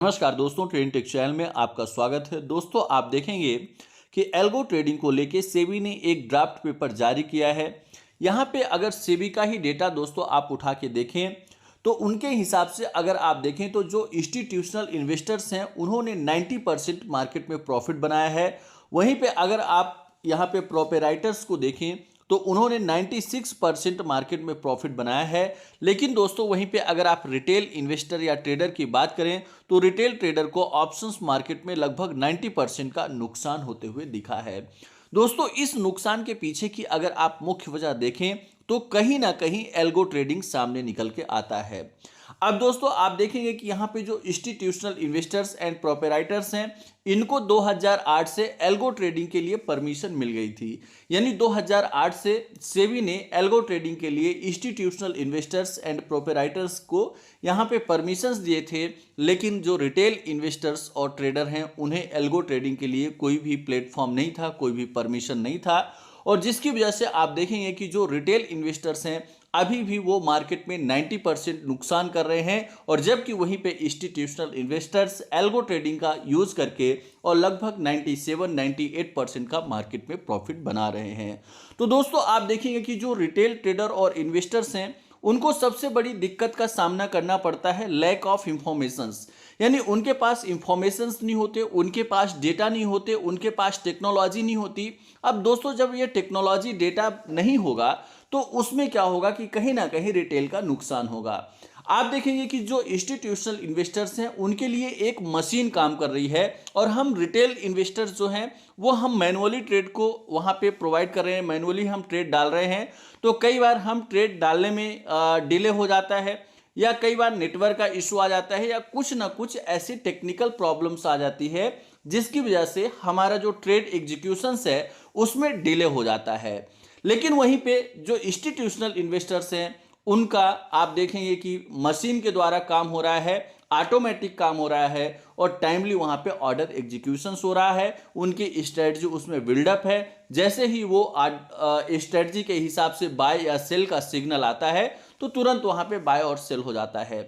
नमस्कार दोस्तों, trading take channel में आपका स्वागत है। दोस्तों, आप देखेंगे कि एल्गो ट्रेडिंग को लेके सेबी ने एक ड्राफ्ट पेपर जारी किया है। यहाँ पे अगर सेबी का ही डेटा दोस्तों आप उठा के देखें तो उनके हिसाब से अगर आप देखें तो जो इंस्टीट्यूशनल इन्वेस्टर्स हैं उन्होंने 90% मार्केट में प्रॉफिट बनाया है। वहीं पे अगर आप यहाँ पे प्रोपेराइटर्स को देखें तो उन्होंने 96% मार्केट में प्रॉफिट बनाया है। लेकिन दोस्तों वहीं पे अगर आप रिटेल इन्वेस्टर या ट्रेडर की बात करें तो रिटेल ट्रेडर को ऑप्शंस मार्केट में लगभग 90% का नुकसान होते हुए दिखा है। दोस्तों, इस नुकसान के पीछे की अगर आप मुख्य वजह देखें तो कहीं ना कहीं एल्गो ट्रेडिंग सामने निकल के आता है। अब दोस्तों आप देखेंगे कि यहाँ पे जो इंस्टीट्यूशनल इन्वेस्टर्स एंड प्रोपेराइटर्स हैं इनको 2008 से एल्गो ट्रेडिंग के लिए परमिशन मिल गई थी। यानी 2008 से सेबी ने एल्गो ट्रेडिंग के लिए इंस्टीट्यूशनल इन्वेस्टर्स एंड प्रोपेराइटर्स को यहाँ पे परमिशंस दिए थे। लेकिन जो रिटेल इन्वेस्टर्स और ट्रेडर हैं उन्हें एल्गो ट्रेडिंग के लिए कोई भी प्लेटफॉर्म नहीं था, कोई भी परमिशन नहीं था। और जिसकी वजह से आप देखेंगे कि जो रिटेल इन्वेस्टर्स हैं अभी भी वो मार्केट में 90% नुकसान कर रहे हैं, और जबकि वहीं पे इंस्टीट्यूशनल इन्वेस्टर्स एल्गो ट्रेडिंग का यूज करके और लगभग 97-98% का मार्केट में प्रॉफिट बना रहे हैं। तो दोस्तों आप देखेंगे कि जो रिटेल ट्रेडर और इन्वेस्टर्स हैं उनको सबसे बड़ी दिक्कत का सामना करना पड़ता है लैक ऑफ इंफॉर्मेशंस। यानी उनके पास इंफॉर्मेशंस नहीं होते, उनके पास डेटा नहीं होते, उनके पास टेक्नोलॉजी नहीं होती। अब दोस्तों जब ये टेक्नोलॉजी डेटा नहीं होगा तो उसमें क्या होगा कि कहीं ना कहीं रिटेल का नुकसान होगा। आप देखेंगे कि जो इंस्टीट्यूशनल इन्वेस्टर्स हैं उनके लिए एक मशीन काम कर रही है, और हम रिटेल इन्वेस्टर्स जो हैं वो हम मैनुअली ट्रेड को वहाँ पे प्रोवाइड कर रहे हैं, मैनुअली हम ट्रेड डाल रहे हैं। तो कई बार हम ट्रेड डालने में डिले हो जाता है, या कई बार नेटवर्क का इशू आ जाता है, या कुछ ना कुछ ऐसी टेक्निकल प्रॉब्लम्स आ जाती है जिसकी वजह से हमारा जो ट्रेड एग्जीक्यूशंस है उसमें डिले हो जाता है। लेकिन वहीं पे जो इंस्टीट्यूशनल इन्वेस्टर्स हैं उनका आप देखेंगे कि मशीन के द्वारा काम हो रहा है, ऑटोमेटिक काम हो रहा है, और टाइमली वहां पे ऑर्डर एग्जीक्यूशंस हो रहा है। उनकी स्ट्रेटजी उसमें बिल्डअप है, जैसे ही वो स्ट्रेटजी के हिसाब से बाय या सेल का सिग्नल आता है तो तुरंत वहां पे बाय और सेल हो जाता है।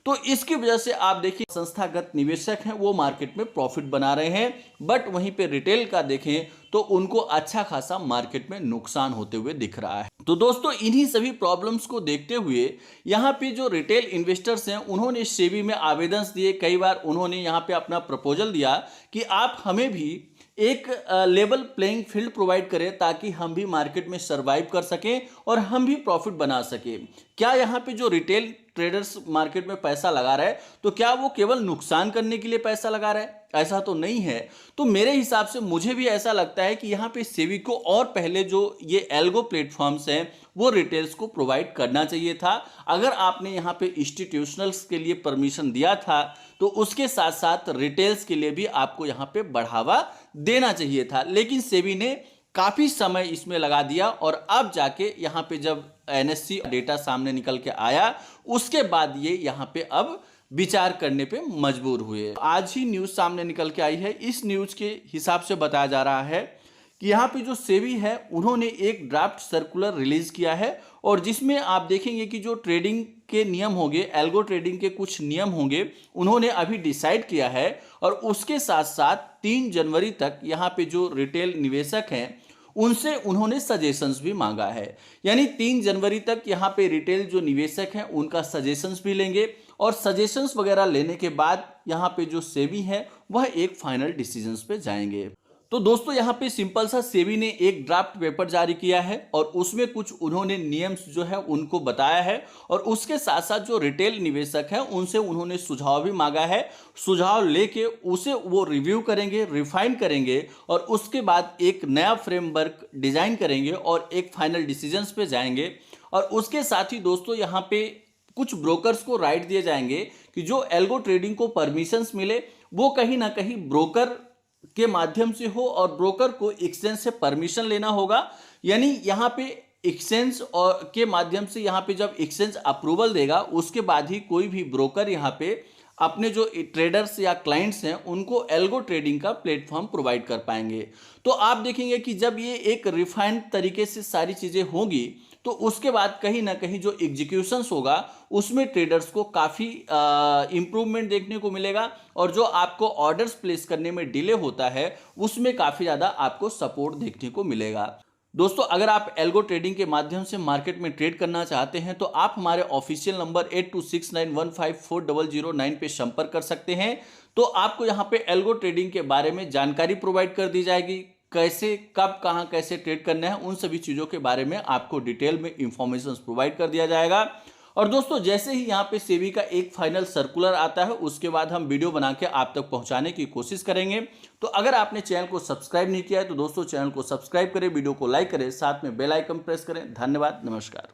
तो इसकी वजह से आप देखिए संस्थागत निवेशक हैं वो मार्केट में प्रॉफिट बना रहे हैं, बट वहीं पे रिटेल का देखें तो उनको अच्छा खासा मार्केट में नुकसान होते हुए दिख रहा है। तो दोस्तों इन्हीं सभी प्रॉब्लम्स को देखते हुए यहाँ पे जो रिटेल इन्वेस्टर्स हैं उन्होंने सेबी में आवेदन दिए। कई बार उन्होंने यहाँ पे अपना प्रपोजल दिया कि आप हमें भी एक लेवल प्लेइंग फील्ड प्रोवाइड करें ताकि हम भी मार्केट में सरवाइव कर सकें और हम भी प्रॉफिट बना सकें। क्या यहाँ पे जो रिटेल ट्रेडर्स मार्केट में पैसा लगा रहा है तो क्या वो केवल नुकसान करने के लिए पैसा लगा रहा है? ऐसा तो नहीं है। तो मेरे हिसाब से मुझे भी ऐसा लगता है कि यहाँ पे सेबी को और पहले जो ये एल्गो प्लेटफॉर्म्स हैं वो रिटेल्स को प्रोवाइड करना चाहिए था। अगर आपने यहाँ पे इंस्टीट्यूशनल्स के लिए परमिशन दिया था तो उसके साथ साथ रिटेल्स के लिए भी आपको यहाँ पे बढ़ावा देना चाहिए था। लेकिन सेबी ने काफी समय इसमें लगा दिया, और अब जाके यहाँ पे जब एनएससी डेटा सामने निकल के आया उसके बाद ये यहाँ पे अब विचार करने पे मजबूर हुए। आज ही न्यूज सामने निकल के आई है। इस न्यूज के हिसाब से बताया जा रहा है कि यहाँ पे जो सेबी है उन्होंने एक ड्राफ्ट सर्कुलर रिलीज किया है, और जिसमें आप देखेंगे कि जो ट्रेडिंग के नियम होंगे, एल्गो ट्रेडिंग के कुछ नियम होंगे, उन्होंने अभी डिसाइड किया है। और उसके साथ साथ 3 जनवरी तक यहाँ पे जो रिटेल निवेशक हैं उनसे उन्होंने सजेशंस भी मांगा है। यानी 3 जनवरी तक यहाँ पे रिटेल जो निवेशक हैं उनका सजेशंस भी लेंगे, और सजेशंस वगैरह लेने के बाद यहाँ पे जो सेबी है वह एक फाइनल डिसीजंस पे जाएंगे। तो दोस्तों यहाँ पे सिंपल सा सेबी ने एक ड्राफ्ट पेपर जारी किया है, और उसमें कुछ उन्होंने नियम्स जो है उनको बताया है, और उसके साथ साथ जो रिटेल निवेशक हैं उनसे उन्होंने सुझाव भी मांगा है। सुझाव लेके उसे वो रिव्यू करेंगे, रिफाइन करेंगे, और उसके बाद एक नया फ्रेमवर्क डिजाइन करेंगे और एक फाइनल डिसीजंस पे जाएंगे। और उसके साथ ही दोस्तों यहाँ पे कुछ ब्रोकर्स को राइट दिए जाएंगे कि जो एल्गो ट्रेडिंग को परमिशंस मिले वो कहीं ना कहीं ब्रोकर के माध्यम से हो, और ब्रोकर को एक्सचेंज से परमिशन लेना होगा। यानी यहाँ पे एक्सचेंज और के माध्यम से यहाँ पे जब एक्सचेंज अप्रूवल देगा उसके बाद ही कोई भी ब्रोकर यहाँ पे अपने जो ट्रेडर्स या क्लाइंट्स हैं उनको एल्गो ट्रेडिंग का प्लेटफॉर्म प्रोवाइड कर पाएंगे। तो आप देखेंगे कि जब ये एक रिफाइंड तरीके से सारी चीज़ें होंगी तो उसके बाद कहीं ना कहीं जो एग्जीक्यूशंस होगा उसमें ट्रेडर्स को काफ़ी इंप्रूवमेंट देखने को मिलेगा, और जो आपको ऑर्डर्स प्लेस करने में डिले होता है उसमें काफ़ी ज़्यादा आपको सपोर्ट देखने को मिलेगा। दोस्तों, अगर आप एल्गो ट्रेडिंग के माध्यम से मार्केट में ट्रेड करना चाहते हैं तो आप हमारे ऑफिशियल नंबर 8269154009 पे संपर्क कर सकते हैं। तो आपको यहाँ पे एल्गो ट्रेडिंग के बारे में जानकारी प्रोवाइड कर दी जाएगी, कैसे कब कहाँ कैसे ट्रेड करना है, उन सभी चीज़ों के बारे में आपको डिटेल में इंफॉर्मेशन प्रोवाइड कर दिया जाएगा। और दोस्तों, जैसे ही यहाँ पे सेबी का एक फाइनल सर्कुलर आता है उसके बाद हम वीडियो बना के आप तक पहुंचाने की कोशिश करेंगे। तो अगर आपने चैनल को सब्सक्राइब नहीं किया है तो दोस्तों चैनल को सब्सक्राइब करें, वीडियो को लाइक करें, साथ में बेल आइकन प्रेस करें। धन्यवाद, नमस्कार।